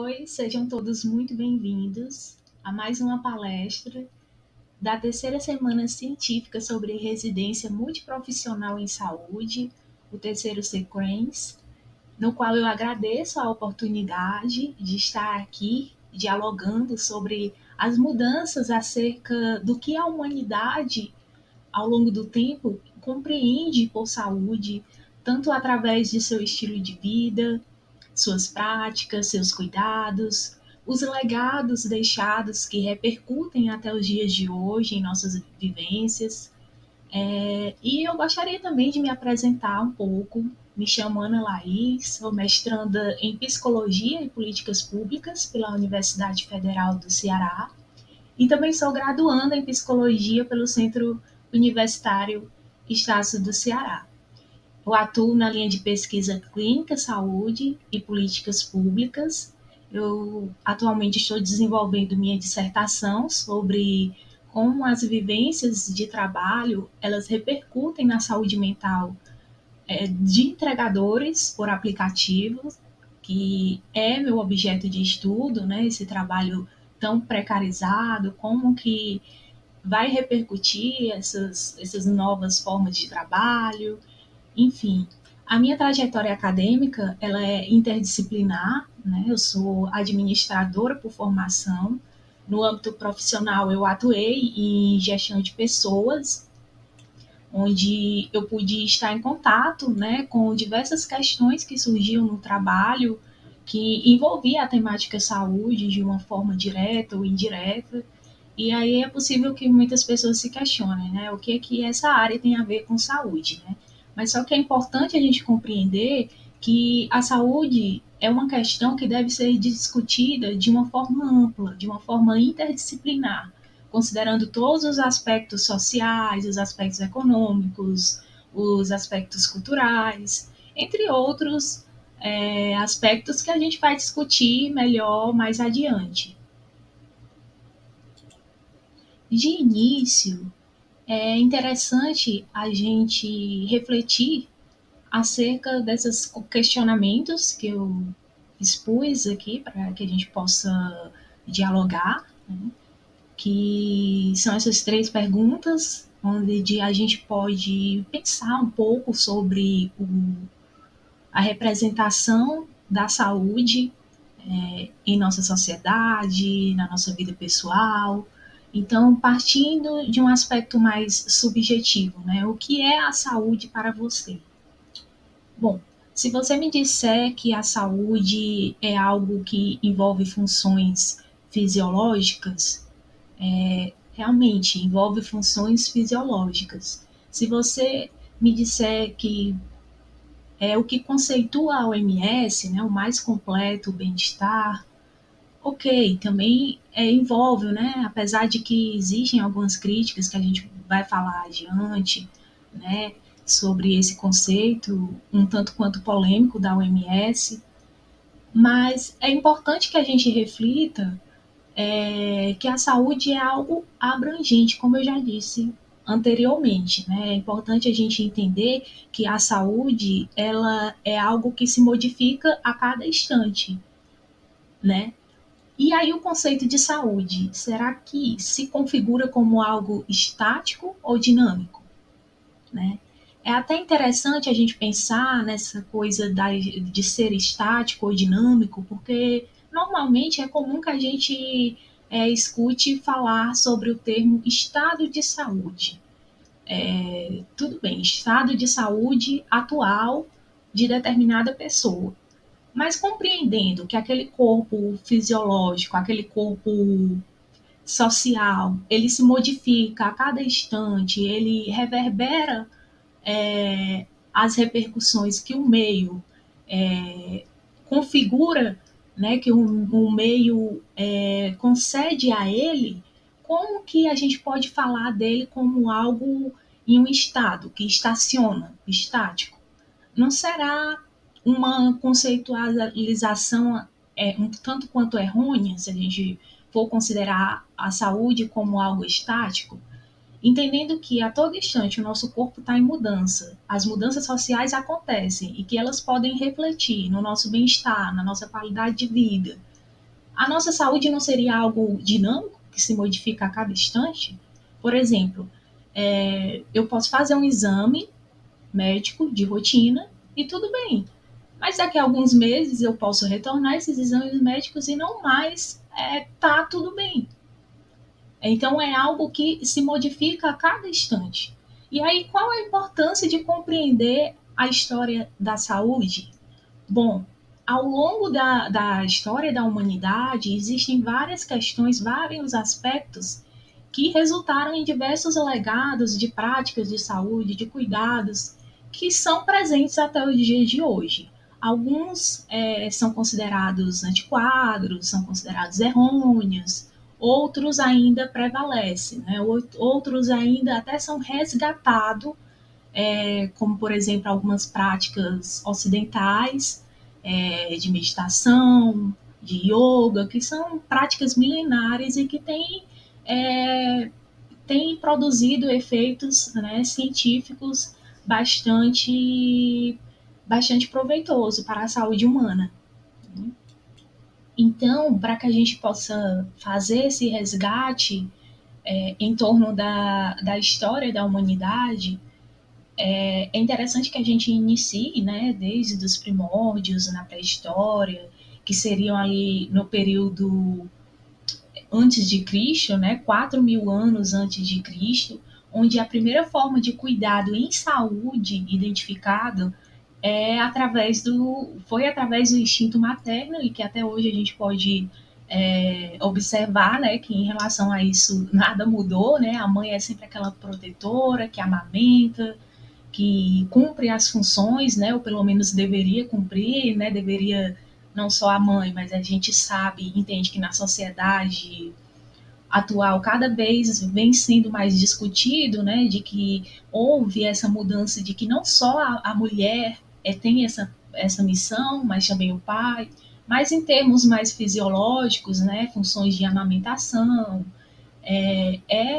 Oi, sejam todos muito bem-vindos a mais uma palestra da terceira semana científica sobre residência multiprofissional em saúde, o terceiro CCRANS, no qual eu agradeço a oportunidade de estar aqui dialogando sobre as mudanças acerca do que a humanidade, ao longo do tempo, compreende por saúde, tanto através de seu estilo de vida, suas práticas, seus cuidados, os legados deixados que repercutem até os dias de hoje em nossas vivências. E eu gostaria também de me apresentar um pouco. Me chamo Ana Laís, sou mestranda em Psicologia e Políticas Públicas pela Universidade Federal do Ceará e também sou graduanda em Psicologia pelo Centro Universitário Estácio do Ceará. Eu atuo na linha de pesquisa clínica, saúde e políticas públicas. Eu atualmente estou desenvolvendo minha dissertação sobre como as vivências de trabalho elas repercutem na saúde mental de entregadores por aplicativos, que é meu objeto de estudo, né? Esse trabalho tão precarizado, como que vai repercutir essas novas formas de trabalho, enfim, a minha trajetória acadêmica, ela é interdisciplinar, né? Eu sou administradora por formação. No âmbito profissional, eu atuei em gestão de pessoas, onde eu pude estar em contato, né, com diversas questões que surgiam no trabalho, que envolvia a temática saúde de uma forma direta ou indireta. E aí é possível que muitas pessoas se questionem, né? O que é que essa área tem a ver com saúde, né? Mas só que é importante a gente compreender que a saúde é uma questão que deve ser discutida de uma forma ampla, de uma forma interdisciplinar, considerando todos os aspectos sociais, os aspectos econômicos, os aspectos culturais, entre outros aspectos que a gente vai discutir melhor mais adiante. De início, é interessante a gente refletir acerca desses questionamentos que eu expus aqui para que a gente possa dialogar, né? Que são essas três perguntas, onde a gente pode pensar um pouco sobre a representação da saúde em nossa sociedade, na nossa vida pessoal. Então, partindo de um aspecto mais subjetivo, né? O que é a saúde para você? Bom, se você me disser que a saúde é algo que envolve funções fisiológicas, realmente envolve funções fisiológicas. Se você me disser que é o que conceitua a OMS, né, o mais completo bem-estar, ok, também envolve, né, apesar de que existem algumas críticas que a gente vai falar adiante, né, sobre esse conceito, um tanto quanto polêmico da OMS, mas é importante que a gente reflita que a saúde é algo abrangente, como eu já disse anteriormente, né? É importante a gente entender que a saúde ela é algo que se modifica a cada instante, né? E aí o conceito de saúde, será que se configura como algo estático ou dinâmico, né? É até interessante a gente pensar nessa coisa de ser estático ou dinâmico, porque normalmente é comum que a gente escute falar sobre o termo estado de saúde. Tudo bem, estado de saúde atual de determinada pessoa. Mas compreendendo que aquele corpo fisiológico, aquele corpo social, ele se modifica a cada instante, ele reverbera as repercussões que o meio configura, né, que o meio concede a ele, como que a gente pode falar dele como algo em um estado que estaciona, estático? Não será uma conceitualização um tanto quanto errônea se a gente for considerar a saúde como algo estático? Entendendo que a todo instante o nosso corpo está em mudança, as mudanças sociais acontecem e que elas podem refletir no nosso bem-estar, na nossa qualidade de vida. A nossa saúde não seria algo dinâmico que se modifica a cada instante? Por exemplo, eu posso fazer um exame médico de rotina e tudo bem. Mas daqui a alguns meses eu posso retornar esses exames médicos e não mais tá tudo bem. Então é algo que se modifica a cada instante. E aí, qual a importância de compreender a história da saúde? Bom, ao longo da história da humanidade, existem várias questões, vários aspectos que resultaram em diversos legados de práticas de saúde, de cuidados, que são presentes até os dias de hoje. Alguns são considerados antiquados, são considerados errôneos, outros ainda prevalecem, né? Outros ainda até são resgatados, como por exemplo algumas práticas ocidentais de meditação, de yoga, que são práticas milenares e que têm produzido efeitos, né, científicos bastante proveitoso para a saúde humana. Então, para que a gente possa fazer esse resgate em torno da história da humanidade, é interessante que a gente inicie, né, desde os primórdios, na pré-história, que seriam ali no período antes de Cristo, né, 4.000 anos antes de Cristo, onde a primeira forma de cuidado em saúde identificado foi através do instinto materno e que até hoje a gente pode observar, né, que em relação a isso nada mudou, né, a mãe é sempre aquela protetora que amamenta, que cumpre as funções, né, ou pelo menos deveria cumprir, né, deveria não só a mãe, mas a gente sabe, entende que na sociedade atual cada vez vem sendo mais discutido, né, de que houve essa mudança de que não só a mulher tem essa missão, mas também o pai, mas em termos mais fisiológicos, né, funções de amamentação,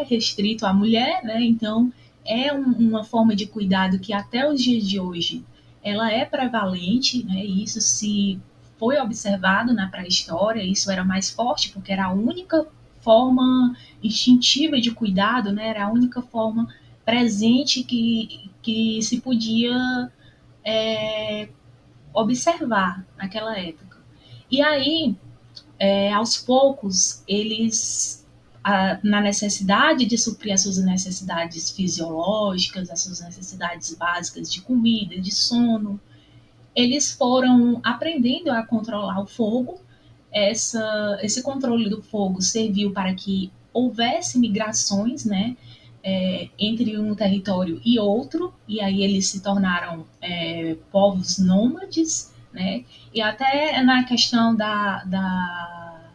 restrito à mulher, né, então uma forma de cuidado que até os dias de hoje ela é prevalente, né, e isso se foi observado na pré-história, isso era mais forte porque era a única forma instintiva de cuidado, né, era a única forma presente que se podia observar naquela época. E aí, aos poucos, eles, na necessidade de suprir as suas necessidades fisiológicas, as suas necessidades básicas de comida, de sono, eles foram aprendendo a controlar o fogo. Esse controle do fogo serviu para que houvesse migrações, né, entre um território e outro, e aí eles se tornaram povos nômades, né, e até na questão da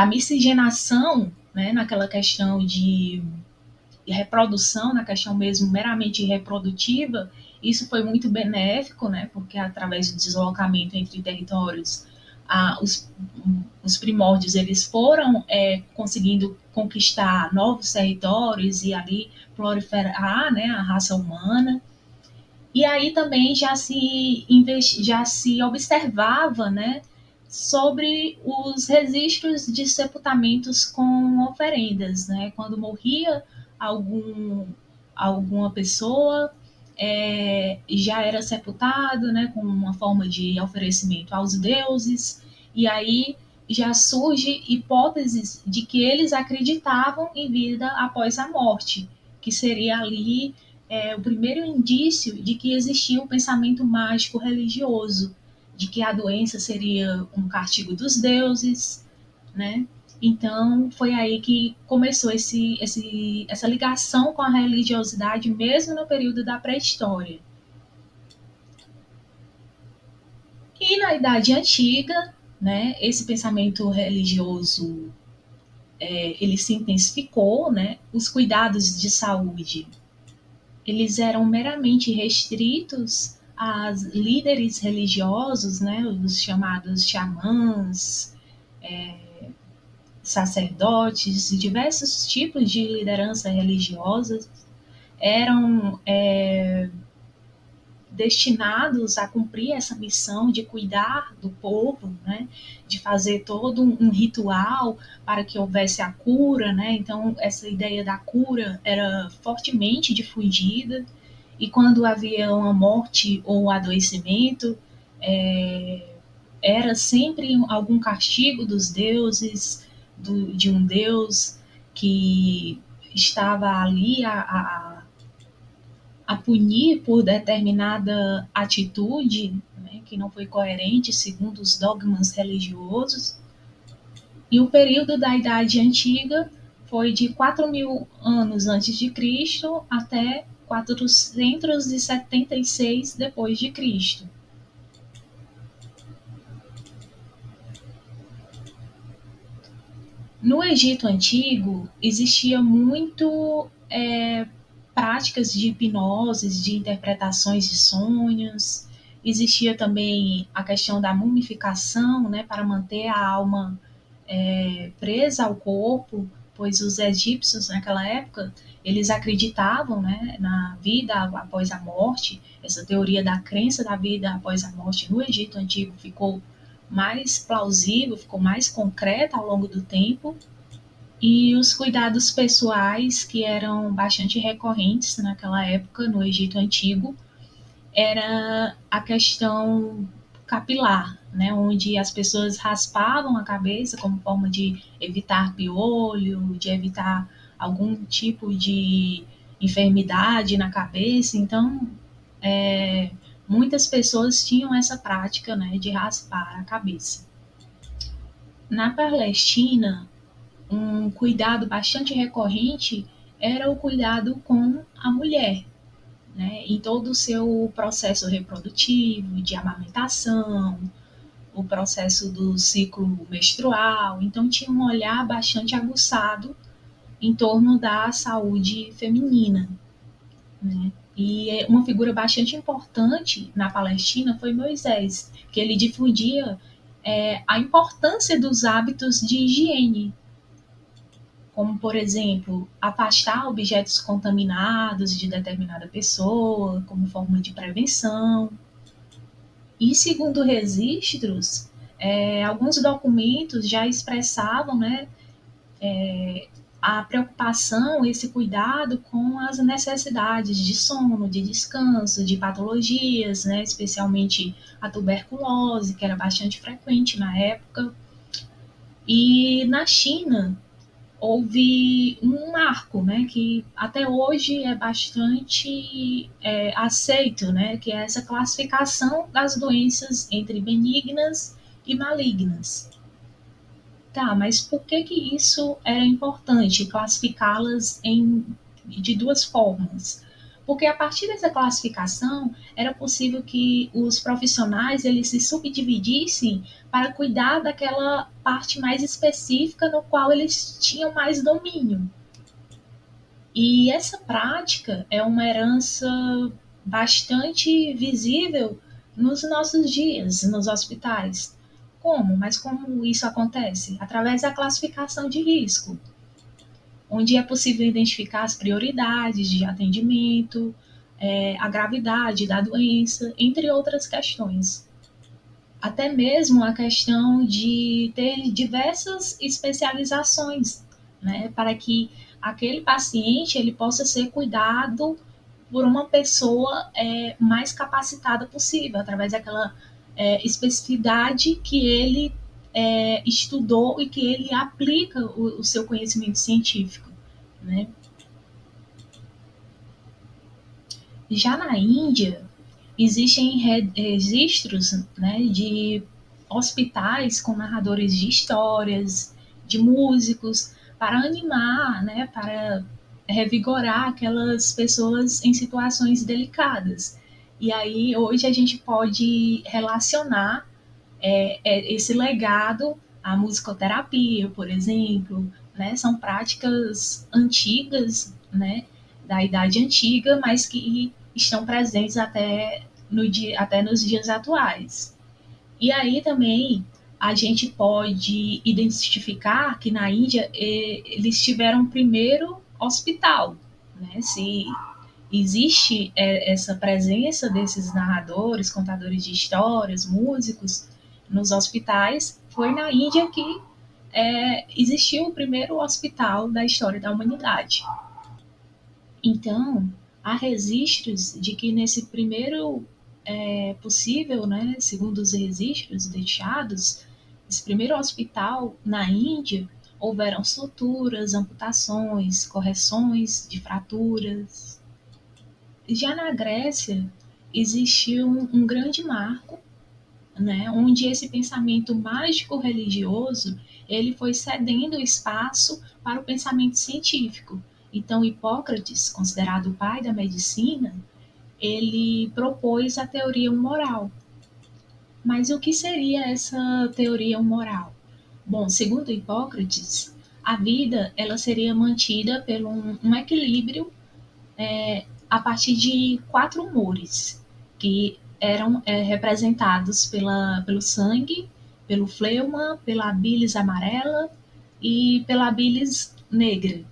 miscigenação, né, naquela questão de reprodução, na questão mesmo meramente reprodutiva, isso foi muito benéfico, né, porque através do deslocamento entre territórios, os primórdios eles foram conseguindo conquistar novos territórios e ali proliferar, né, a raça humana. E aí também já se observava, né, sobre os registros de sepultamentos com oferendas, né? Quando morria algum, alguma pessoa, já era sepultado, né, com uma forma de oferecimento aos deuses, e aí já surge hipóteses de que eles acreditavam em vida após a morte, que seria ali o primeiro indício de que existia um pensamento mágico religioso, de que a doença seria um castigo dos deuses, né? Então, foi aí que começou essa ligação com a religiosidade, mesmo no período da pré-história. E na Idade Antiga, né, esse pensamento religioso ele se intensificou, né? Os cuidados de saúde eles eram meramente restritos às líderes religiosos, né, os chamados xamãs, sacerdotes, diversos tipos de liderança religiosa eram destinados a cumprir essa missão de cuidar do povo, né, de fazer todo um ritual para que houvesse a cura, né? Então essa ideia da cura era fortemente difundida e quando havia uma morte ou um adoecimento, é, era sempre algum castigo dos deuses, de um deus que estava ali a punir por determinada atitude, né, que não foi coerente segundo os dogmas religiosos. E o período da Idade Antiga foi de 4.000 anos antes de Cristo até 476 depois de Cristo. No Egito Antigo existia muito práticas de hipnoses, de interpretações de sonhos. Existia também a questão da mumificação, né, para manter a alma presa ao corpo, pois os egípcios naquela época eles acreditavam, né, na vida após a morte. Essa teoria da crença da vida após a morte no Egito Antigo ficou mais plausível, ficou mais concreta ao longo do tempo. E os cuidados pessoais, que eram bastante recorrentes naquela época no Egito Antigo, era a questão capilar, né, onde as pessoas raspavam a cabeça como forma de evitar piolho, de evitar algum tipo de enfermidade na cabeça. Então, muitas pessoas tinham essa prática, né, de raspar a cabeça. Na Palestina, um cuidado bastante recorrente era o cuidado com a mulher, né, em todo o seu processo reprodutivo, de amamentação, o processo do ciclo menstrual. Então, tinha um olhar bastante aguçado em torno da saúde feminina, né? E uma figura bastante importante na Palestina foi Moisés, que ele difundia a importância dos hábitos de higiene, como, por exemplo, afastar objetos contaminados de determinada pessoa, como forma de prevenção. E, segundo registros, alguns documentos já expressavam, né, a preocupação, esse cuidado com as necessidades de sono, de descanso, de patologias, né, especialmente a tuberculose, que era bastante frequente na época. E na China, houve um marco, né, que até hoje é bastante aceito, né, que é essa classificação das doenças entre benignas e malignas. Tá, mas por que que isso era importante, classificá-las de duas formas? Porque a partir dessa classificação era possível que os profissionais eles se subdividissem para cuidar daquela parte mais específica no qual eles tinham mais domínio. E essa prática é uma herança bastante visível nos nossos dias, nos hospitais. Como? Mas como isso acontece? Através da classificação de risco, onde é possível identificar as prioridades de atendimento, a gravidade da doença, entre outras questões. Até mesmo a questão de ter diversas especializações, né, para que aquele paciente ele possa ser cuidado por uma pessoa mais capacitada possível, através daquela especificidade que ele estudou e que ele aplica o seu conhecimento científico, né? Já na Índia, existem registros, né, de hospitais com narradores de histórias, de músicos, para animar, né, para revigorar aquelas pessoas em situações delicadas. E aí, hoje, a gente pode relacionar esse legado à musicoterapia, por exemplo, né? São práticas antigas, né? Da Idade Antiga, mas que estão presentes até nos dias atuais. E aí também a gente pode identificar que na Índia eles tiveram o primeiro hospital, né? Se existe essa presença desses narradores, contadores de histórias, músicos nos hospitais, foi na Índia que existiu o primeiro hospital da história da humanidade. Então, há registros de que nesse primeiro possível, né, segundo os registros deixados, esse primeiro hospital na Índia, houveram suturas, amputações, correções de fraturas. Já na Grécia, existiu um grande marco, né, onde esse pensamento mágico-religioso ele foi cedendo espaço para o pensamento científico. Então, Hipócrates, considerado o pai da medicina, ele propôs a teoria moral. Mas o que seria essa teoria moral? Bom, segundo Hipócrates, a vida ela seria mantida pelo um equilíbrio a partir de quatro humores, que eram representados pelo sangue, pelo fleuma, pela bilis amarela e pela bilis negra.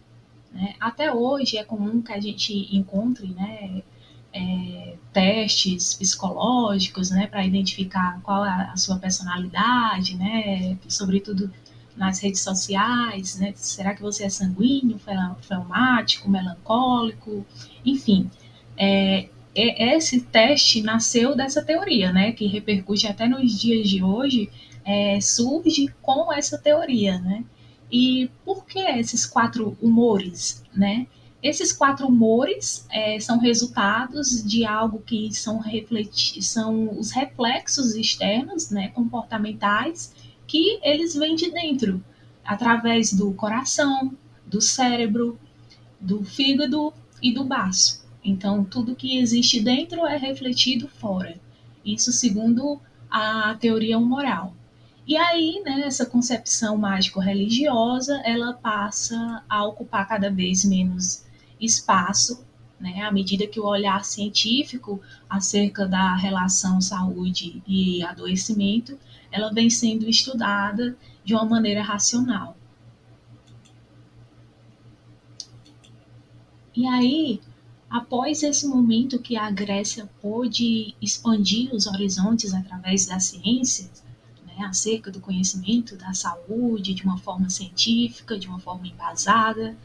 Né? Até hoje é comum que a gente encontre, né, testes psicológicos, né, para identificar qual é a sua personalidade, né, sobretudo nas redes sociais, né, será que você é sanguíneo, fleumático, melancólico, enfim, esse teste nasceu dessa teoria, né, que repercute até nos dias de hoje, surge com essa teoria, né, e por que esses quatro humores, né? Esses quatro humores são resultados de algo que são os reflexos externos, né, comportamentais, que eles vêm de dentro, através do coração, do cérebro, do fígado e do baço. Então, tudo que existe dentro é refletido fora. Isso segundo a teoria humoral. E aí, né, essa concepção mágico-religiosa, ela passa a ocupar cada vez menos espaço, né, à medida que o olhar científico acerca da relação saúde e adoecimento, ela vem sendo estudada de uma maneira racional. E aí, após esse momento que a Grécia pôde expandir os horizontes através da ciência, né, acerca do conhecimento da saúde de uma forma científica, de uma forma embasada,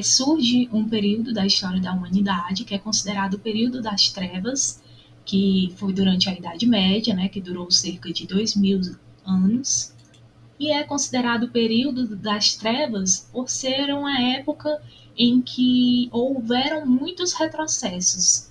surge um período da história da humanidade que é considerado o período das trevas, que foi durante a Idade Média, né, que durou cerca de 2000 anos, e é considerado o período das trevas por ser uma época em que houveram muitos retrocessos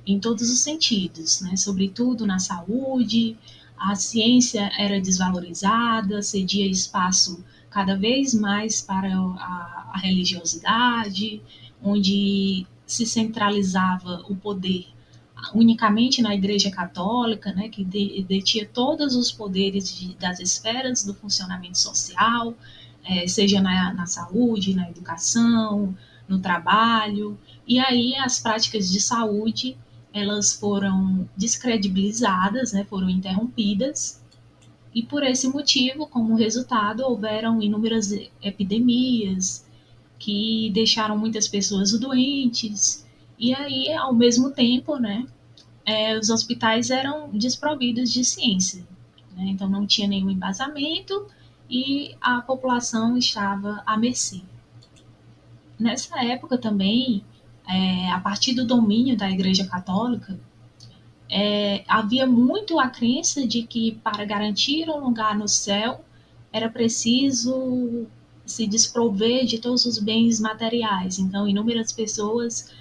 em todos os sentidos, né? Sobretudo na saúde, a ciência era desvalorizada, cedia espaço cada vez mais para a religiosidade, onde se centralizava o poder unicamente na Igreja Católica, né, que detinha todos os poderes das esferas do funcionamento social, seja na saúde, na educação, no trabalho. E aí as práticas de saúde elas foram descredibilizadas, né, foram interrompidas. E por esse motivo, como resultado, houveram inúmeras epidemias que deixaram muitas pessoas doentes. E aí, ao mesmo tempo, né, os hospitais eram desprovidos de ciência, né? Então não tinha nenhum embasamento e a população estava à mercê. Nessa época também, a partir do domínio da Igreja Católica, havia muito a crença de que para garantir um lugar no céu era preciso se desprover de todos os bens materiais. Então, inúmeras pessoas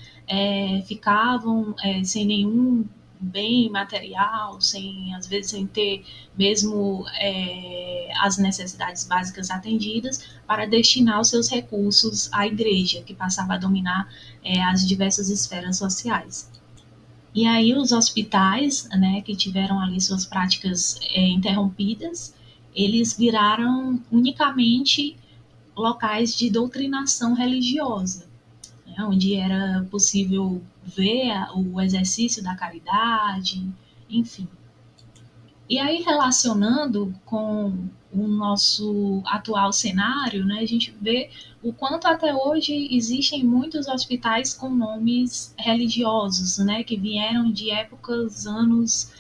ficavam sem nenhum bem material, sem às vezes sem ter mesmo as necessidades básicas atendidas, para destinar os seus recursos à igreja, que passava a dominar as diversas esferas sociais. E aí os hospitais, né, que tiveram ali suas práticas interrompidas, eles viraram unicamente locais de doutrinação religiosa, né, onde era possível ver o exercício da caridade, enfim. E aí, relacionando com o nosso atual cenário, né, a gente vê o quanto até hoje existem muitos hospitais com nomes religiosos, né, que vieram de épocas, anos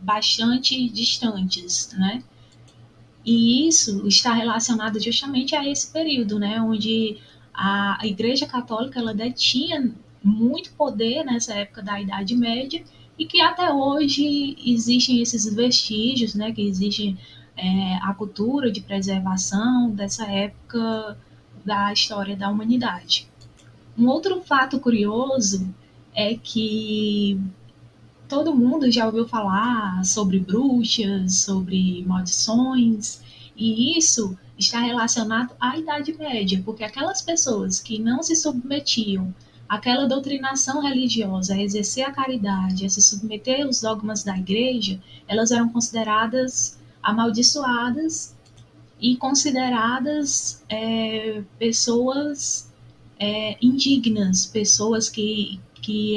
bastante distantes, né? E isso está relacionado justamente a esse período, né, onde a Igreja Católica ela detinha muito poder nessa época da Idade Média e que até hoje existem esses vestígios, né, que existe a cultura de preservação dessa época da história da humanidade. Um outro fato curioso é que todo mundo já ouviu falar sobre bruxas, sobre maldições, e isso está relacionado à Idade Média, porque aquelas pessoas que não se submetiam àquela doutrinação religiosa, a exercer a caridade, a se submeter aos dogmas da igreja, elas eram consideradas amaldiçoadas e consideradas pessoas indignas, pessoas que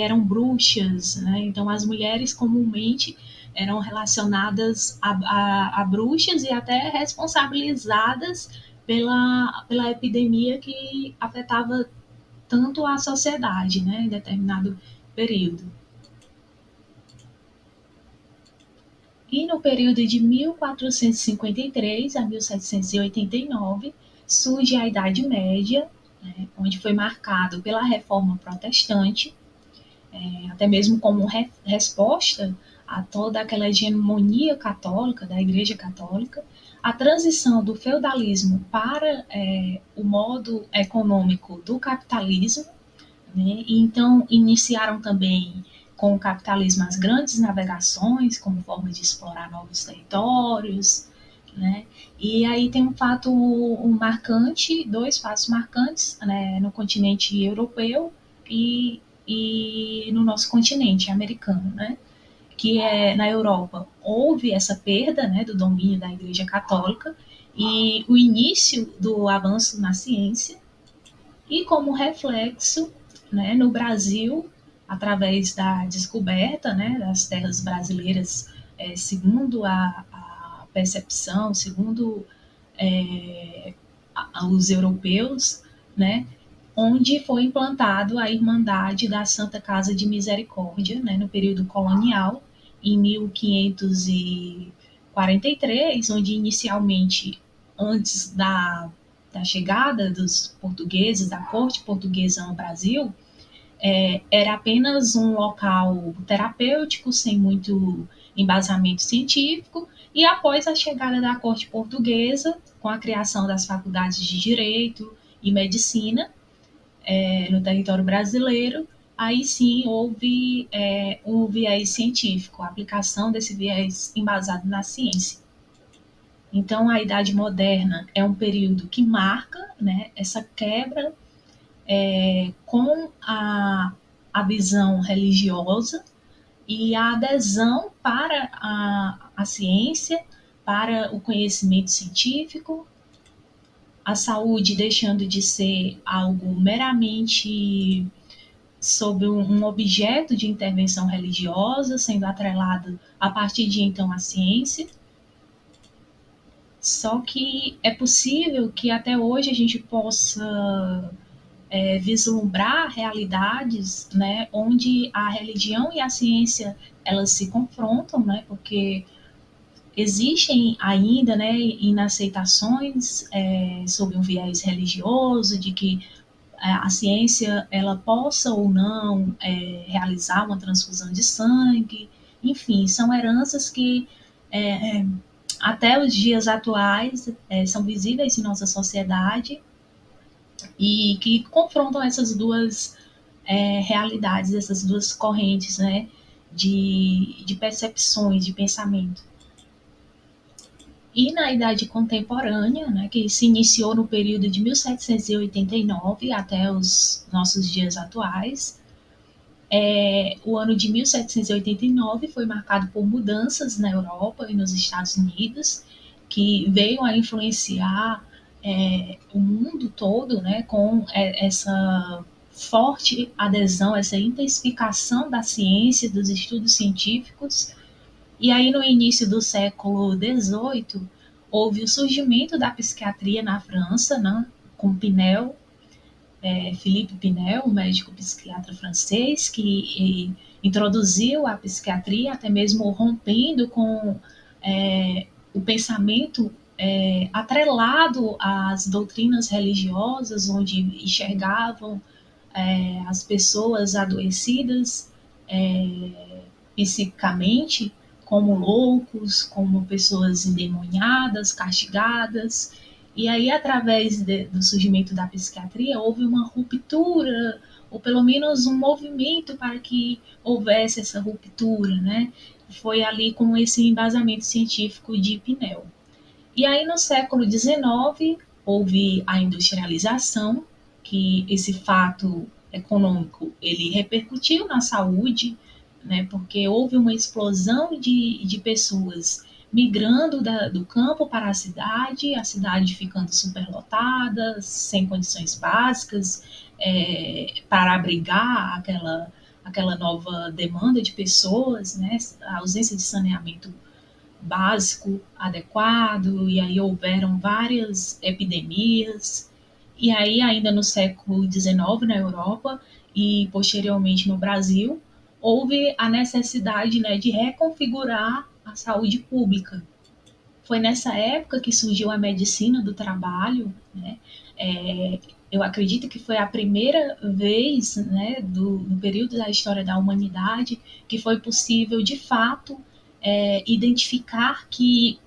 eram bruxas, né? Então as mulheres comumente eram relacionadas a bruxas e até responsabilizadas pela epidemia que afetava tanto a sociedade, né, em determinado período. E no período de 1453 a 1789 surge a Idade Média, né, onde foi marcado pela Reforma Protestante, até mesmo como resposta a toda aquela hegemonia católica, da Igreja Católica, a transição do feudalismo para o modo econômico do capitalismo, né? E então iniciaram também com o capitalismo as grandes navegações como forma de explorar novos territórios, né? E aí tem um fato marcante, dois fatos marcantes, né, no continente europeu e no nosso continente americano, né? Que é na Europa houve essa perda, né, do domínio da Igreja Católica e o início do avanço na ciência e como reflexo, né, no Brasil, através da descoberta, né, das terras brasileiras, segundo a percepção, segundo os europeus, né, onde foi implantado a Irmandade da Santa Casa de Misericórdia, né, no período colonial, em 1543, onde inicialmente, antes da chegada dos portugueses, da corte portuguesa no Brasil, era apenas um local terapêutico, sem muito embasamento científico, e após a chegada da corte portuguesa, com a criação das faculdades de Direito e Medicina no território brasileiro, aí sim houve um viés científico, a aplicação desse viés embasado na ciência. Então, a Idade Moderna é um período que marca, né, essa quebra com a visão religiosa e a adesão para a ciência, para o conhecimento científico, a saúde deixando de ser algo meramente sob um objeto de intervenção religiosa, sendo atrelado a partir de então à ciência. Só que é possível que até hoje a gente possa vislumbrar realidades, né, onde a religião e a ciência elas se confrontam, né, porque existem ainda, né, inaceitações sobre um viés religioso, de que a ciência ela possa ou não realizar uma transfusão de sangue, enfim, são heranças que até os dias atuais são visíveis em nossa sociedade e que confrontam essas duas realidades, essas duas correntes, né, de percepções, de pensamento. E na Idade Contemporânea, né, que se iniciou no período de 1789 até os nossos dias atuais, o ano de 1789 foi marcado por mudanças na Europa e nos Estados Unidos, que veio a influenciar o mundo todo, né, com essa forte adesão, essa intensificação da ciência, dos estudos científicos, E aí, no início do século XVIII, houve o surgimento da psiquiatria na França, né, com Pinel, Philippe Pinel, um médico psiquiatra francês, que introduziu a psiquiatria, até mesmo rompendo com o pensamento atrelado às doutrinas religiosas, onde enxergavam as pessoas adoecidas psicicamente como loucos, como pessoas endemoniadas, castigadas. E aí, através do surgimento da psiquiatria, houve uma ruptura, ou pelo menos um movimento para que houvesse essa ruptura, né? Foi ali com esse embasamento científico de Pinel. E aí, no século XIX, houve a industrialização, que esse fato econômico ele repercutiu na saúde, né, porque houve uma explosão de pessoas migrando do campo para a cidade ficando superlotada, sem condições básicas, para abrigar aquela nova demanda de pessoas, né, a ausência de saneamento básico adequado, e aí houveram várias epidemias, e aí ainda no século XIX na Europa e posteriormente no Brasil, houve a necessidade, né, de reconfigurar a saúde pública. Foi nessa época que surgiu a medicina do trabalho, né? Eu acredito que foi a primeira vez, né, no período da história da humanidade, que foi possível, de fato, identificar que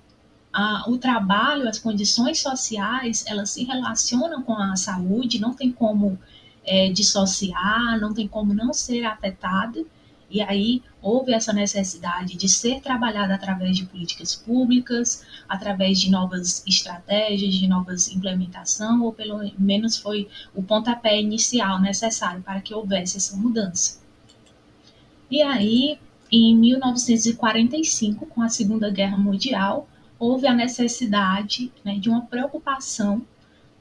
o trabalho, as condições sociais, elas se relacionam com a saúde, não tem como dissociar, não tem como não ser afetado. E aí houve essa necessidade de ser trabalhada através de políticas públicas, através de novas estratégias, de novas implementação, ou pelo menos foi o pontapé inicial necessário para que houvesse essa mudança. E aí, em 1945, com a Segunda Guerra Mundial, houve a necessidade, né, de uma preocupação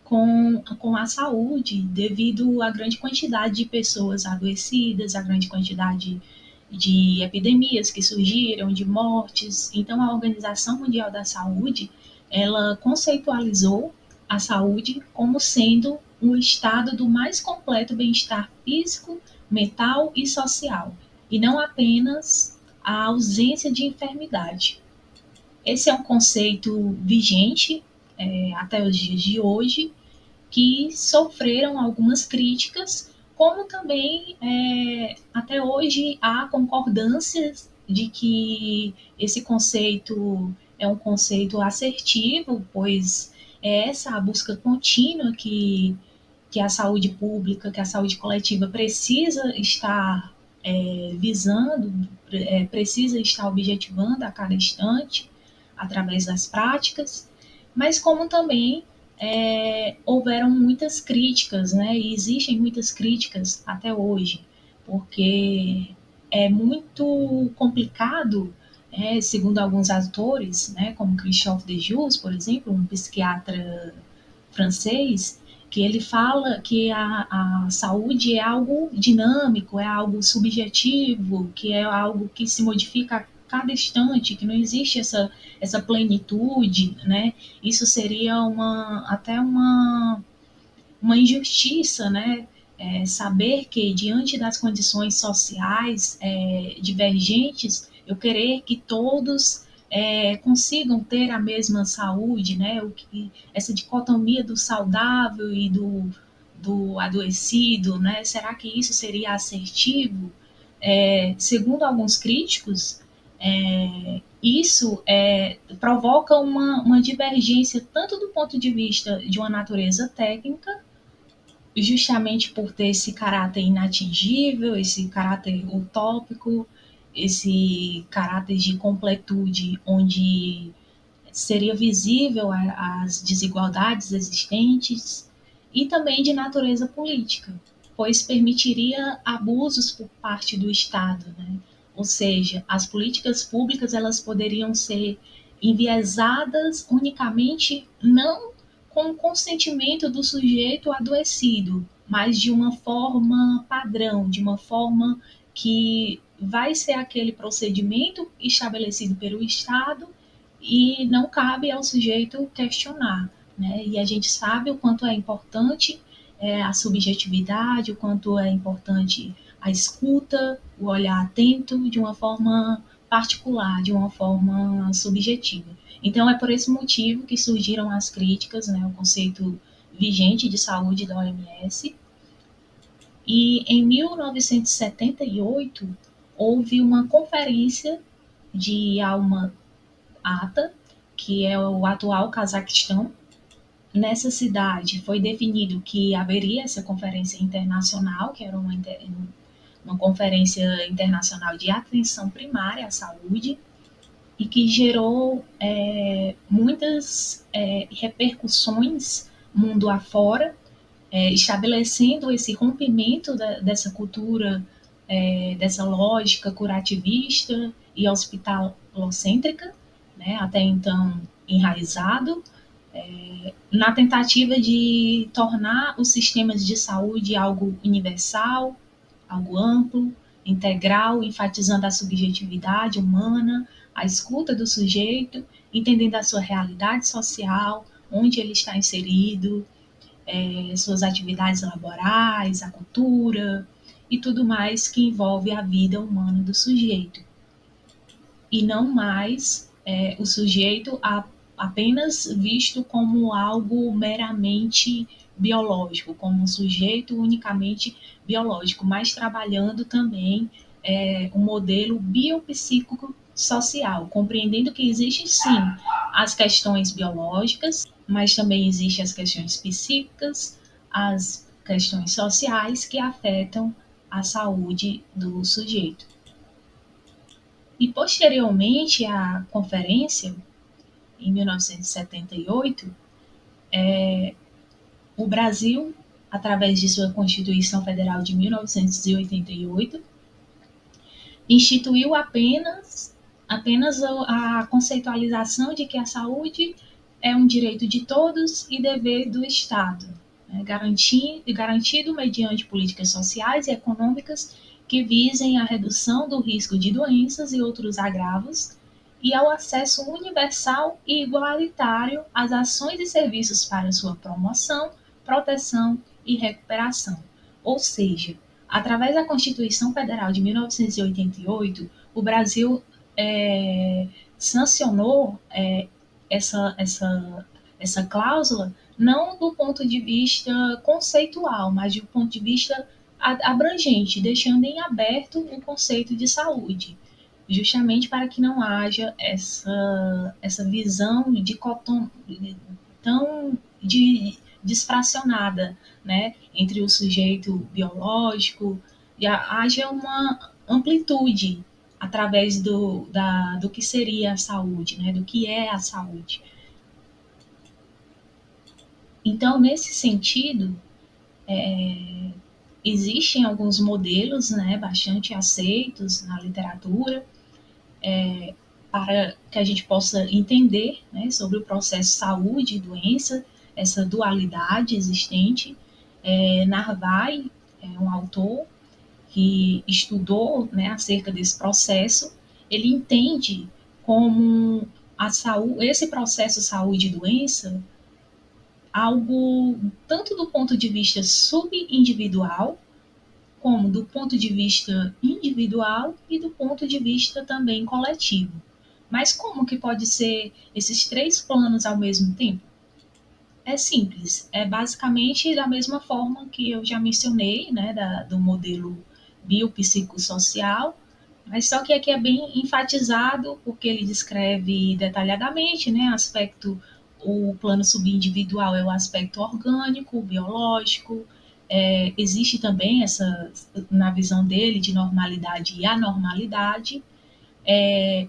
com a saúde, devido à grande quantidade de pessoas adoecidas, à grande quantidade de epidemias que surgiram, de mortes. Então, a Organização Mundial da Saúde, ela conceitualizou a saúde como sendo um estado do mais completo bem-estar físico, mental e social, e não apenas a ausência de enfermidade. Esse é um conceito vigente até os dias de hoje, que sofreram algumas críticas, como também até hoje há concordâncias de que esse conceito é um conceito assertivo, pois é essa a busca contínua que a saúde pública, que a saúde coletiva precisa estar visando, precisa estar objetivando a cada instante, através das práticas, mas como também houveram muitas críticas, né? E existem muitas críticas até hoje, porque é muito complicado, segundo alguns autores, né, como Christophe Dejoux, por exemplo, um psiquiatra francês, que ele fala que a saúde é algo dinâmico, é algo subjetivo, que é algo que se modifica a cada instante, que não existe essa plenitude, né? Isso seria até uma injustiça, né? Saber que diante das condições sociais divergentes, eu querer que todos consigam ter a mesma saúde, né? Essa dicotomia do saudável e do adoecido, né? Será que isso seria assertivo? Segundo alguns críticos, isso provoca uma divergência tanto do ponto de vista de uma natureza técnica, justamente por ter esse caráter inatingível, esse caráter utópico, esse caráter de completude, onde seria visível as desigualdades existentes, e também de natureza política, pois permitiria abusos por parte do Estado, né? Ou seja, as políticas públicas elas poderiam ser enviesadas unicamente não com o consentimento do sujeito adoecido, mas de uma forma padrão, de uma forma que vai ser aquele procedimento estabelecido pelo Estado e não cabe ao sujeito questionar, né? E a gente sabe o quanto é importante a subjetividade, o quanto é importante a escuta, o olhar atento de uma forma particular, de uma forma subjetiva. Então, é por esse motivo que surgiram as críticas, né, ao conceito vigente de saúde da OMS. E em 1978 houve uma conferência de Alma Ata, que é o atual Cazaquistão. Nessa cidade foi definido que haveria essa conferência internacional, que era uma conferência internacional de atenção primária à saúde, e que gerou muitas repercussões mundo afora, estabelecendo esse rompimento dessa cultura, dessa lógica curativista e hospitalocêntrica, né, até então enraizado, na tentativa de tornar os sistemas de saúde algo universal, algo amplo, integral, enfatizando a subjetividade humana, a escuta do sujeito, entendendo a sua realidade social, onde ele está inserido, suas atividades laborais, a cultura e tudo mais que envolve a vida humana do sujeito. E não mais o sujeito apenas visto como algo meramente biológico, como um sujeito unicamente biológico, mas trabalhando também um modelo biopsíquico social, compreendendo que existe sim as questões biológicas, mas também existem as questões psíquicas, as questões sociais que afetam a saúde do sujeito. E posteriormente à conferência, em 1978, o Brasil, através de sua Constituição Federal de 1988, instituiu apenas a conceitualização de que a saúde é um direito de todos e dever do Estado, né, garantido mediante políticas sociais e econômicas que visem a redução do risco de doenças e outros agravos e ao acesso universal e igualitário às ações e serviços para sua promoção, proteção e recuperação. Ou seja, através da Constituição Federal de 1988, o Brasil sancionou essa cláusula não do ponto de vista conceitual, mas do ponto de vista abrangente, deixando em aberto o conceito de saúde, justamente para que não haja essa visão tão disfracionada, né, entre o sujeito biológico, e haja uma amplitude através do que seria a saúde, né, do que é a saúde. Então, nesse sentido, existem alguns modelos, né, bastante aceitos na literatura, para que a gente possa entender, né, sobre o processo saúde e doença, essa dualidade existente. Narvaez é um autor que estudou, né, acerca desse processo. Ele entende como a saúde, esse processo saúde e doença, algo tanto do ponto de vista subindividual, como do ponto de vista individual e do ponto de vista também coletivo. Mas como que pode ser esses três planos ao mesmo tempo? É simples, é basicamente da mesma forma que eu já mencionei, né, do modelo biopsicossocial, mas só que aqui é bem enfatizado, porque ele descreve detalhadamente, né, o plano subindividual é o aspecto orgânico, biológico, existe também na visão dele, de normalidade e anormalidade,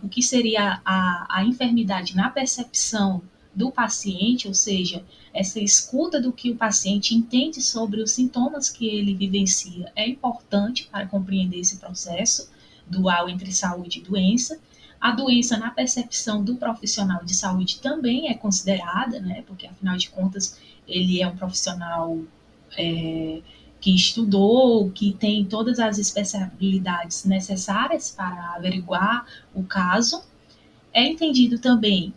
o que seria a enfermidade na percepção do paciente, ou seja, essa escuta do que o paciente entende sobre os sintomas que ele vivencia é importante para compreender esse processo dual entre saúde e doença. A doença na percepção do profissional de saúde também é considerada, né, porque afinal de contas ele é um profissional que estudou, que tem todas as especialidades necessárias para averiguar o caso. É entendido também,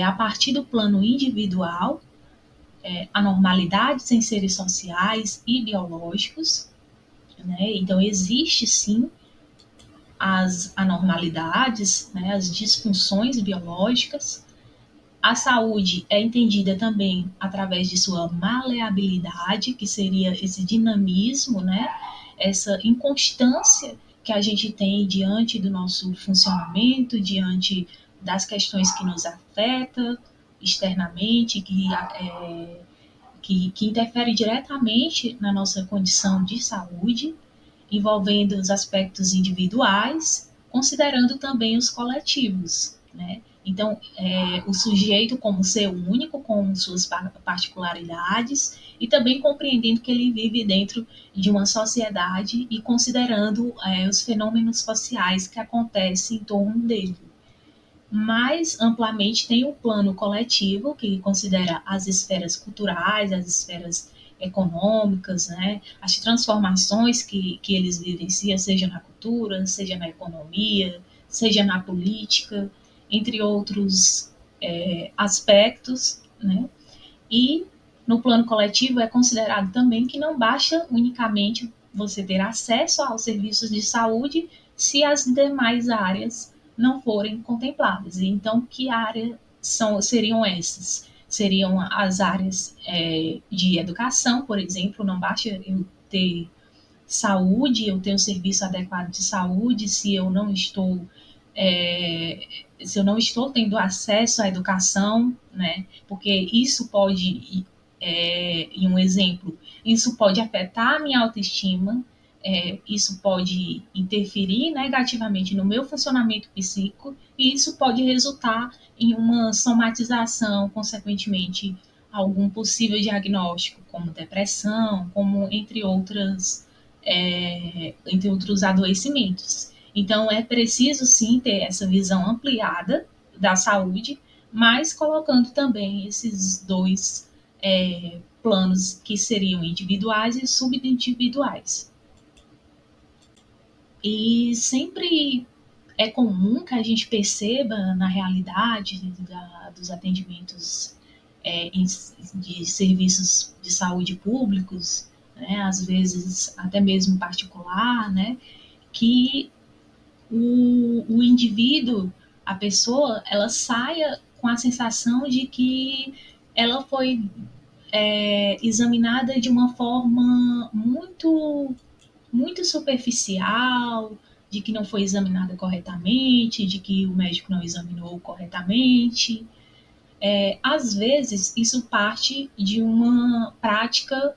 a partir do plano individual, anormalidades em seres sociais e biológicos, né? Então, existe sim as anormalidades, né, as disfunções biológicas. A saúde é entendida também através de sua maleabilidade, que seria esse dinamismo, né, essa inconstância que a gente tem diante do nosso funcionamento, diante das questões que nos afetam externamente, que interfere diretamente na nossa condição de saúde, envolvendo os aspectos individuais, considerando também os coletivos, né? Então, o sujeito como ser único, com suas particularidades, e também compreendendo que ele vive dentro de uma sociedade e considerando os fenômenos sociais que acontecem em torno dele. Mais amplamente tem o plano coletivo, que considera as esferas culturais, as esferas econômicas, né? As transformações que eles vivenciam, seja na cultura, seja na economia, seja na política, entre outros aspectos, né? E no plano coletivo é considerado também que não basta unicamente você ter acesso aos serviços de saúde se as demais áreas não forem contempladas. Então, que áreas seriam essas? Seriam as áreas de educação, por exemplo, não basta eu ter saúde, eu ter um serviço adequado de saúde, é, se eu não estou tendo acesso à educação, né? Porque isso pode, em um exemplo, isso pode afetar a minha autoestima, isso pode interferir negativamente no meu funcionamento psíquico e isso pode resultar em uma somatização, consequentemente, algum possível diagnóstico, como depressão, como entre outros adoecimentos. Então, é preciso sim ter essa visão ampliada da saúde, mas colocando também esses dois planos que seriam individuais e subindividuais. E sempre é comum que a gente perceba na realidade dos atendimentos de serviços de saúde públicos, né, às vezes até mesmo particular, né, que o indivíduo, a pessoa, ela saia com a sensação de que ela foi examinada de uma forma muito superficial, de que não foi examinada corretamente, de que o médico não examinou corretamente. Às vezes, isso parte de uma prática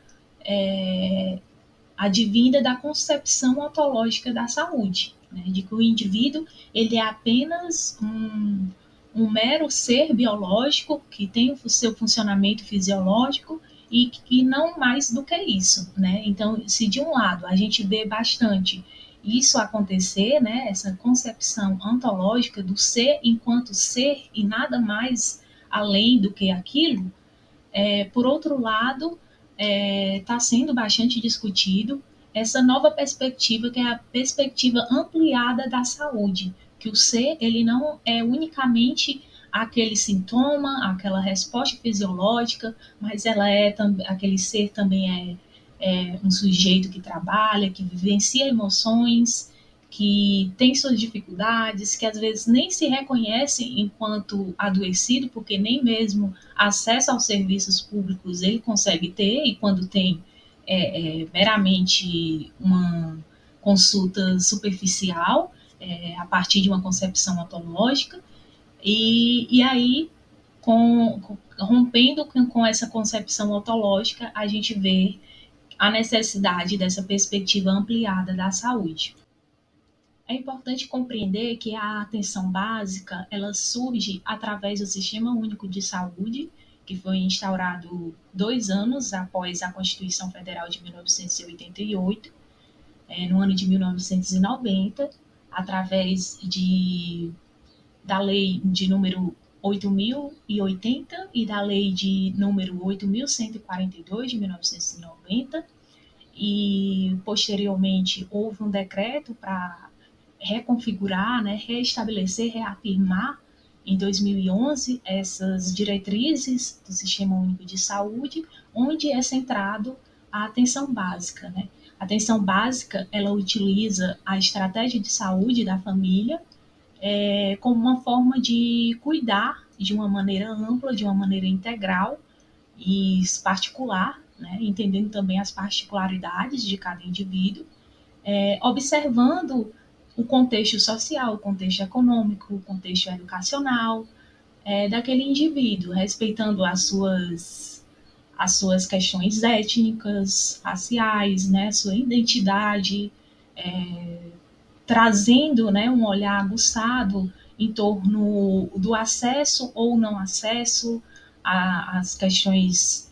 advinda da concepção ontológica da saúde, né? De que o indivíduo ele é apenas um mero ser biológico que tem o seu funcionamento fisiológico e que não mais do que isso, né? Então, se de um lado a gente vê bastante isso acontecer, né? Essa concepção ontológica do ser enquanto ser e nada mais além do que aquilo, por outro lado, está sendo bastante discutido essa nova perspectiva, que é a perspectiva ampliada da saúde, que o ser ele não é unicamente aquele sintoma, aquela resposta fisiológica, mas aquele ser também é um sujeito que trabalha, que vivencia emoções, que tem suas dificuldades, que às vezes nem se reconhece enquanto adoecido, porque nem mesmo acesso aos serviços públicos ele consegue ter, e quando tem, meramente uma consulta superficial, a partir de uma concepção ontológica, e aí, rompendo com essa concepção ontológica, a gente vê a necessidade dessa perspectiva ampliada da saúde. É importante compreender que a atenção básica ela surge através do Sistema Único de Saúde, que foi instaurado 2 anos após a Constituição Federal de 1988, no ano de 1990, através da lei de número 8.080 e da lei de número 8.142 de 1990, e posteriormente houve um decreto para reconfigurar, né, reestabelecer, reafirmar em 2011 essas diretrizes do Sistema Único de Saúde, onde é centrado a atenção básica, né? A atenção básica, ela utiliza a estratégia de saúde da família como uma forma de cuidar de uma maneira ampla, de uma maneira integral e particular, né? Entendendo também as particularidades de cada indivíduo, observando o contexto social, o contexto econômico, o contexto educacional daquele indivíduo, respeitando as suas questões étnicas, raciais, né, sua identidade, trazendo, né, um olhar aguçado em torno do acesso ou não acesso às questões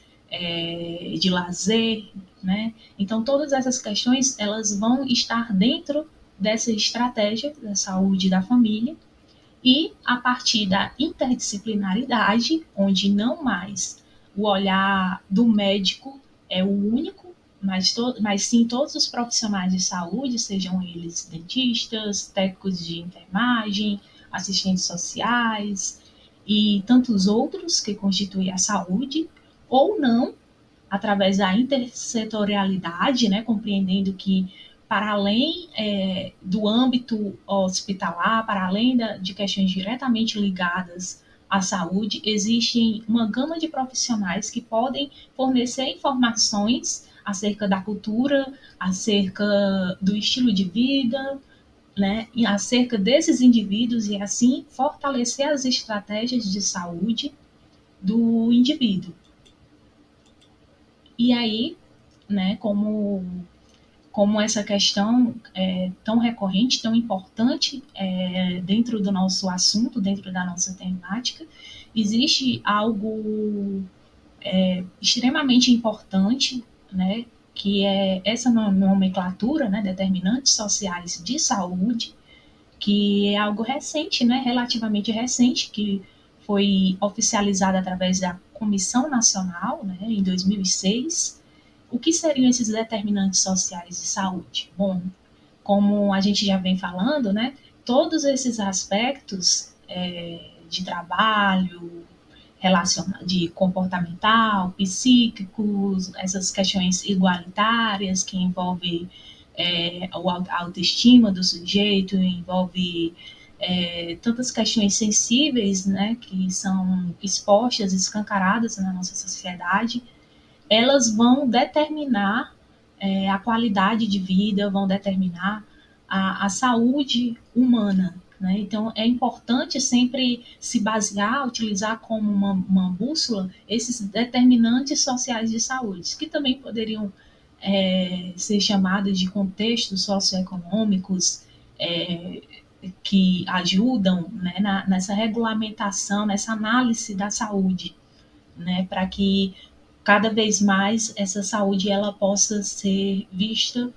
de lazer, né? Então todas essas questões elas vão estar dentro dessa estratégia da saúde da família e a partir da interdisciplinaridade, onde não mais o olhar do médico é o único, mas sim todos os profissionais de saúde, sejam eles dentistas, técnicos de enfermagem, assistentes sociais e tantos outros que constituem a saúde, ou não, através da intersetorialidade, né, compreendendo que para além do âmbito hospitalar, para além de questões diretamente ligadas à saúde, existe uma gama de profissionais que podem fornecer informações acerca da cultura, acerca do estilo de vida, né, e acerca desses indivíduos e assim fortalecer as estratégias de saúde do indivíduo. E aí, né, como essa questão é tão recorrente, tão importante dentro do nosso assunto, dentro da nossa temática, existe algo extremamente importante, né, que é essa nomenclatura, né, determinantes sociais de saúde, que é algo recente, né, relativamente recente, que foi oficializada através da Comissão Nacional, né, em 2006. O que seriam esses determinantes sociais de saúde? Bom, como a gente já vem falando, né, todos esses aspectos de trabalho, de comportamental, psíquicos, essas questões igualitárias que envolvem a autoestima do sujeito, envolve tantas questões sensíveis, né, que são expostas, escancaradas na nossa sociedade, elas vão determinar a qualidade de vida, vão determinar a saúde humana. Né? Então, é importante sempre se basear, utilizar como uma bússola esses determinantes sociais de saúde, que também poderiam ser chamados de contextos socioeconômicos que ajudam, né, nessa regulamentação, nessa análise da saúde, né, para que cada vez mais essa saúde ela possa ser vista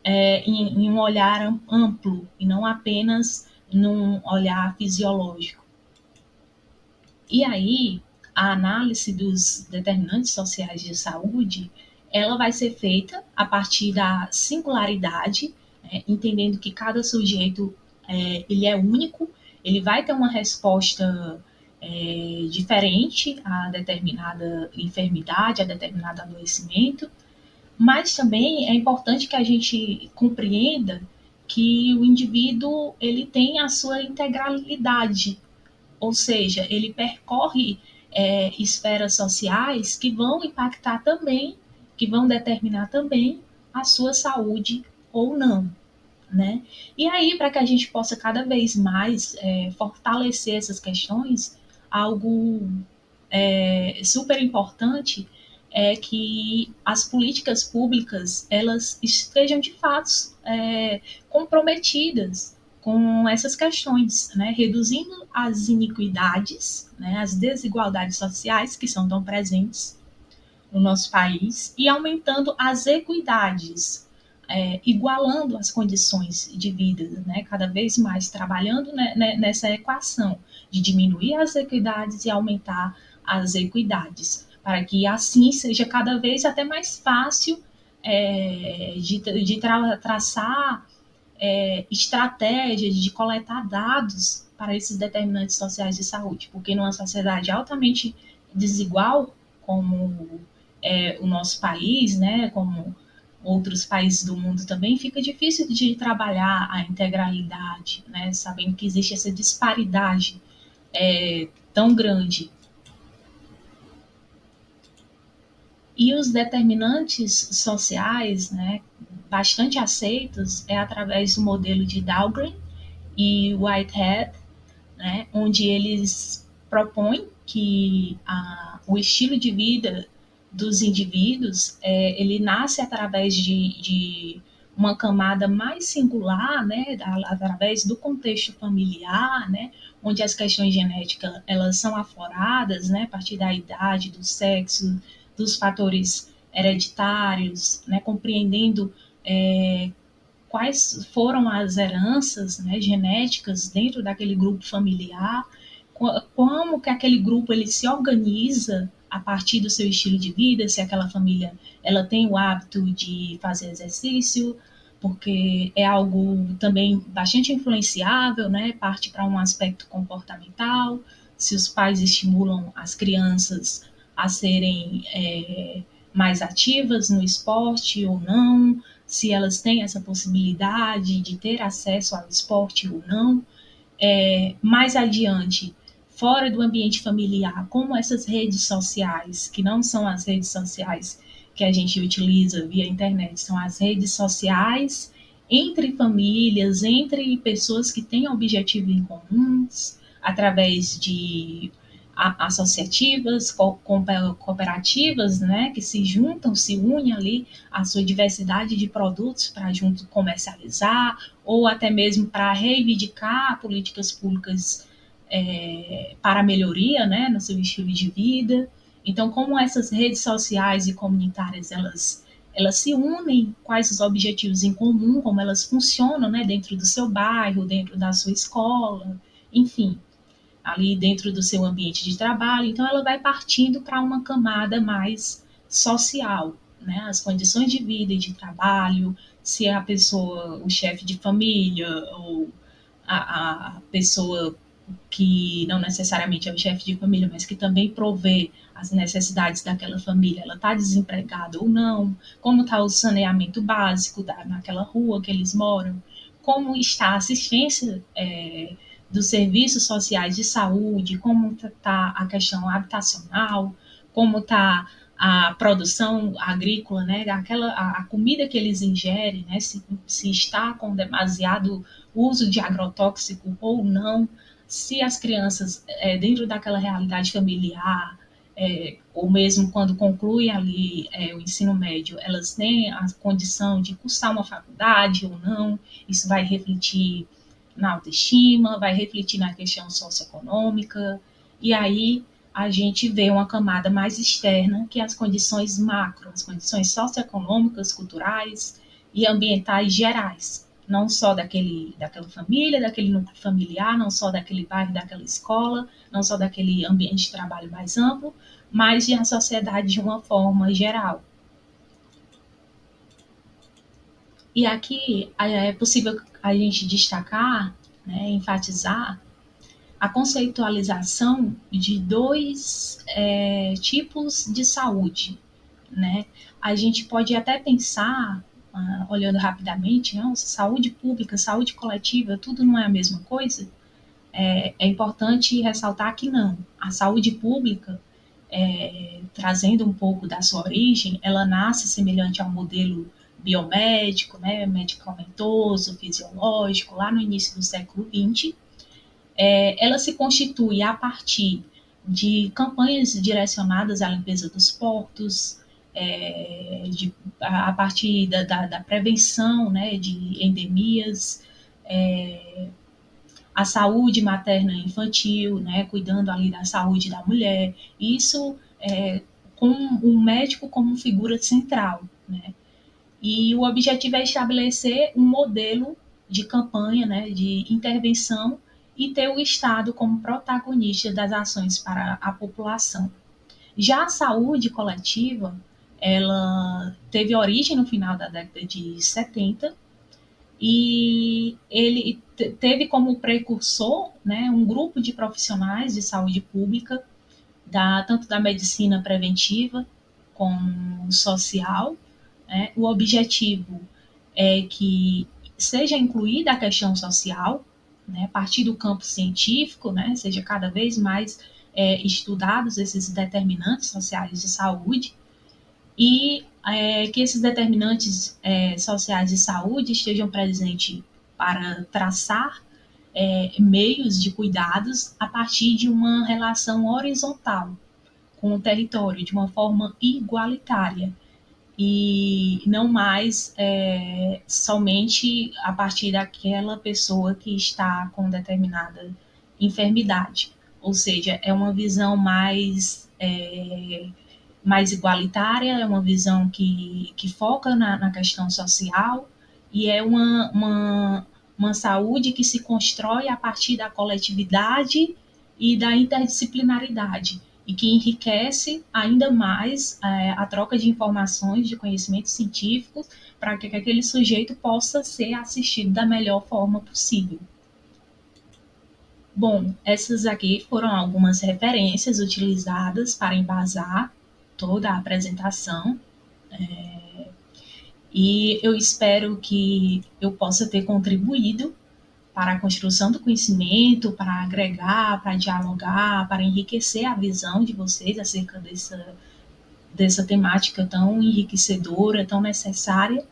em um olhar amplo e não apenas num olhar fisiológico. E aí, a análise dos determinantes sociais de saúde, ela vai ser feita a partir da singularidade, entendendo que cada sujeito ele é único, ele vai ter uma resposta diferente a determinada enfermidade, a determinado adoecimento, mas também é importante que a gente compreenda que o indivíduo ele tem a sua integralidade, ou seja, ele percorre esferas sociais que vão impactar também, que vão determinar também a sua saúde ou não, né? E aí, para que a gente possa cada vez mais fortalecer essas questões, algo super importante é que as políticas públicas elas estejam de fato comprometidas com essas questões, né? Reduzindo as iniquidades, né? As desigualdades sociais que são tão presentes no nosso país e aumentando as equidades, igualando as condições de vida, né? Cada vez mais trabalhando nessa equação de diminuir as equidades e aumentar as equidades, para que assim seja cada vez até mais fácil traçar estratégias de coletar dados para esses determinantes sociais de saúde, porque numa sociedade altamente desigual, como o nosso país, né, como outros países do mundo também, fica difícil de trabalhar a integralidade, né, sabendo que existe essa disparidade tão grande. E os determinantes sociais, né, bastante aceitos, é através do modelo de Dahlgren e Whitehead, né, onde eles propõem que o estilo de vida dos indivíduos ele nasce através de uma camada mais singular, né, através do contexto familiar, né, onde as questões genéticas elas são afloradas, né, a partir da idade, do sexo, dos fatores hereditários, né, compreendendo quais foram as heranças, né, genéticas dentro daquele grupo familiar, como que aquele grupo ele se organiza a partir do seu estilo de vida, se aquela família ela tem o hábito de fazer exercício, porque é algo também bastante influenciável, né, parte para um aspecto comportamental, se os pais estimulam as crianças a serem mais ativas no esporte ou não, se elas têm essa possibilidade de ter acesso ao esporte ou não. Mais adiante, fora do ambiente familiar, como essas redes sociais, que não são as redes sociais que a gente utiliza via internet, são as redes sociais entre famílias, entre pessoas que têm objetivos em comuns, através de associativas, cooperativas, né, que se juntam, se unem ali a sua diversidade de produtos para junto comercializar, ou até mesmo para reivindicar políticas públicas para a melhoria, né, no seu estilo de vida. Então, como essas redes sociais e comunitárias elas se unem, quais os objetivos em comum, como elas funcionam, né, dentro do seu bairro, dentro da sua escola, enfim, ali dentro do seu ambiente de trabalho. Então, ela vai partindo para uma camada mais social, né? As condições de vida e de trabalho, se é a pessoa, o chefe de família, ou a pessoa que não necessariamente é o chefe de família, mas que também provê as necessidades daquela família, ela está desempregada ou não, como está o saneamento básico naquela rua que eles moram, como está a assistência dos serviços sociais de saúde, como está a questão habitacional, como está a produção agrícola, né, a comida que eles ingerem, né, se está com demasiado uso de agrotóxico ou não, se as crianças, dentro daquela realidade familiar, ou mesmo quando concluem ali o ensino médio, elas têm a condição de cursar uma faculdade ou não, isso vai refletir na autoestima, vai refletir na questão socioeconômica, e aí a gente vê uma camada mais externa, que é as condições macro, as condições socioeconômicas, culturais e ambientais gerais, não só daquela família, daquele núcleo familiar, não só daquele bairro, daquela escola, não só daquele ambiente de trabalho mais amplo, mas de a sociedade de uma forma geral. E aqui é possível a gente destacar, né, enfatizar a conceitualização de dois tipos de saúde, né? A gente pode até pensar, olhando rapidamente, não, saúde pública, saúde coletiva, tudo não é a mesma coisa. É importante ressaltar que não. A saúde pública, trazendo um pouco da sua origem, ela nasce semelhante ao modelo biomédico, né, medicamentoso, fisiológico, lá no início do século XX. Ela se constitui a partir de campanhas direcionadas à limpeza dos portos, a partir da prevenção, né, de endemias, a saúde materna e infantil, né, cuidando ali da saúde da mulher, isso com o médico como figura central, né? E o objetivo é estabelecer um modelo de campanha, né, de intervenção e ter o Estado como protagonista das ações para a população. Já a saúde coletiva, Ela teve origem no final da década de 70 e ele teve como precursor, né, um grupo de profissionais de saúde pública, tanto da medicina preventiva como social, né? O objetivo é que seja incluída a questão social, né, a partir do campo científico, né, seja cada vez mais estudados esses determinantes sociais de saúde e que esses determinantes sociais de saúde estejam presentes para traçar meios de cuidados a partir de uma relação horizontal com o território, de uma forma igualitária e não mais somente a partir daquela pessoa que está com determinada enfermidade. Ou seja, é uma visão mais igualitária, é uma visão que foca na questão social e é uma saúde que se constrói a partir da coletividade e da interdisciplinaridade e que enriquece ainda mais a troca de informações, de conhecimentos científicos, para que aquele sujeito possa ser assistido da melhor forma possível. Bom, essas aqui foram algumas referências utilizadas para embasar toda a apresentação e eu espero que eu possa ter contribuído para a construção do conhecimento, para agregar, para dialogar, para enriquecer a visão de vocês acerca dessa temática tão enriquecedora, tão necessária.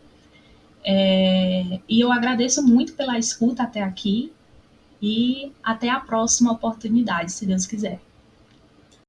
E eu agradeço muito pela escuta até aqui e até a próxima oportunidade, se Deus quiser.